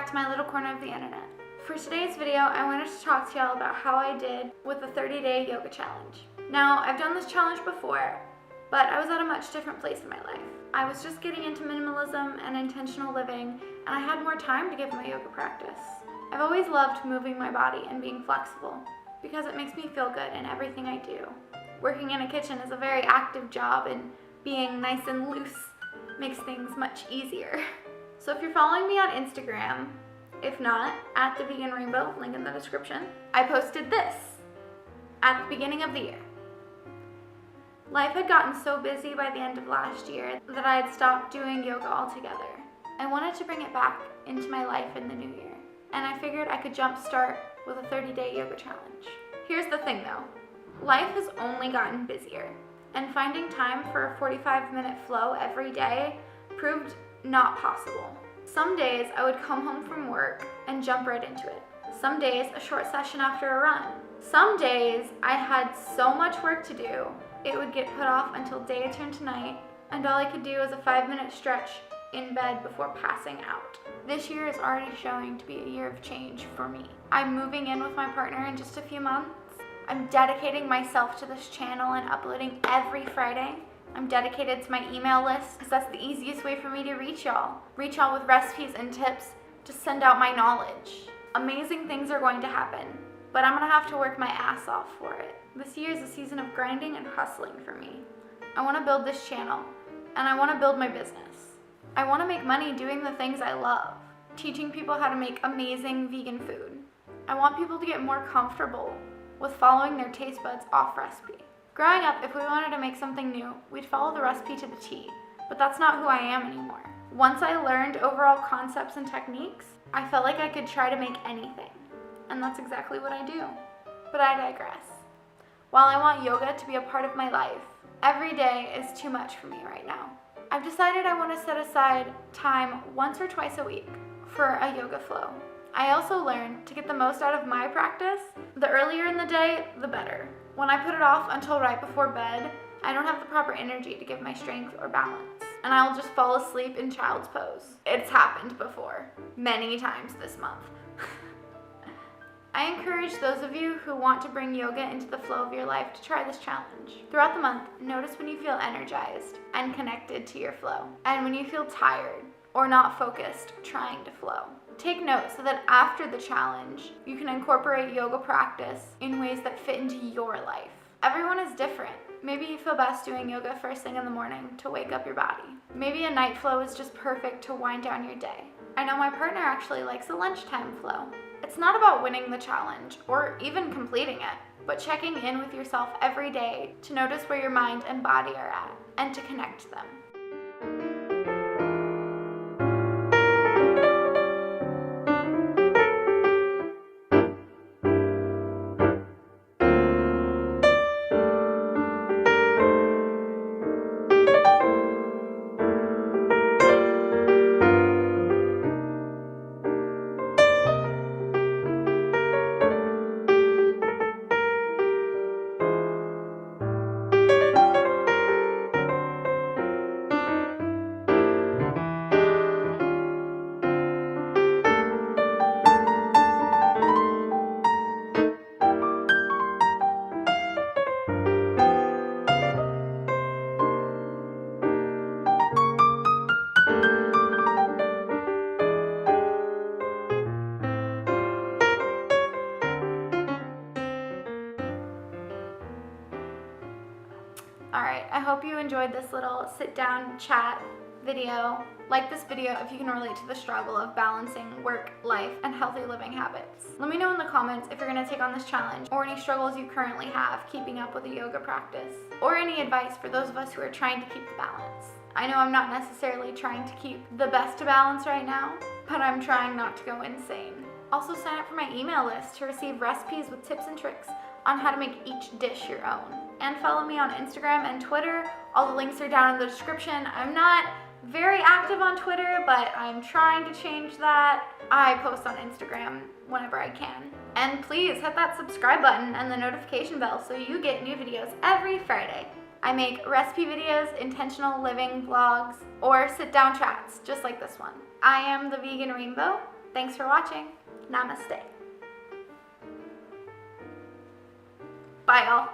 back to my little corner of the internet. For today's video, I wanted to talk to y'all about how I did with the 30-day yoga challenge. Now, I've done this challenge before, but I was at a much different place in my life. I was just getting into minimalism and intentional living, and I had more time to give my yoga practice. I've always loved moving my body and being flexible because it makes me feel good in everything I do. Working in a kitchen is a very active job, and being nice and loose makes things much easier. So if you're following me on Instagram, if not, at the Vegan Rainbow, link in the description, I posted this at the beginning of the year. Life had gotten so busy by the end of last year that I had stopped doing yoga altogether. I wanted to bring it back into my life in the new year, and I figured I could jumpstart with a 30-day yoga challenge. Here's the thing though, life has only gotten busier, and finding time for a 45-minute flow every day proved not possible. Some days I would come home from work and jump right into it. Some days a short session after a run. Some days I had so much work to do, it would get put off until day turned to night, and all I could do was a 5-minute stretch in bed before passing out. This year is already showing to be a year of change for me. I'm moving in with my partner in just a few months. I'm dedicating myself to this channel and uploading every Friday. I'm dedicated to my email list because that's the easiest way for me to reach y'all. Reach y'all with recipes and tips to send out my knowledge. Amazing things are going to happen, but I'm gonna have to work my ass off for it. This year is a season of grinding and hustling for me. I wanna build this channel, and I wanna build my business. I wanna make money doing the things I love, teaching people how to make amazing vegan food. I want people to get more comfortable with following their taste buds off recipe. Growing up, if we wanted to make something new, we'd follow the recipe to the T, but that's not who I am anymore. Once I learned overall concepts and techniques, I felt like I could try to make anything, and that's exactly what I do. But I digress. While I want yoga to be a part of my life, every day is too much for me right now. I've decided I want to set aside time once or twice a week for a yoga flow. I also learned to get the most out of my practice, the earlier in the day, the better. When I put it off until right before bed, I don't have the proper energy to give my strength or balance, and I will just fall asleep in child's pose. It's happened before, many times this month. I encourage those of you who want to bring yoga into the flow of your life to try this challenge. Throughout the month, notice when you feel energized and connected to your flow, and when you feel tired or not focused trying to flow. Take note so that after the challenge, you can incorporate yoga practice in ways that fit into your life. Everyone is different. Maybe you feel best doing yoga first thing in the morning to wake up your body. Maybe a night flow is just perfect to wind down your day. I know my partner actually likes a lunchtime flow. It's not about winning the challenge or even completing it, but checking in with yourself every day to notice where your mind and body are at and to connect them. Alright, I hope you enjoyed this little sit-down chat video. Like this video if you can relate to the struggle of balancing work, life, and healthy living habits. Let me know in the comments if you're going to take on this challenge, or any struggles you currently have keeping up with a yoga practice, or any advice for those of us who are trying to keep the balance. I know I'm not necessarily trying to keep the best of balance right now, but I'm trying not to go insane. Also sign up for my email list to receive recipes with tips and tricks on how to make each dish your own. And follow me on Instagram and Twitter. All the links are down in the description. I'm not very active on Twitter, but I'm trying to change that. I post on Instagram whenever I can. And please hit that subscribe button and the notification bell so you get new videos every Friday. I make recipe videos, intentional living vlogs, or sit-down chats, just like this one. I am the Vegan Rainbow, Thanks for watching. Namaste. Bye, all.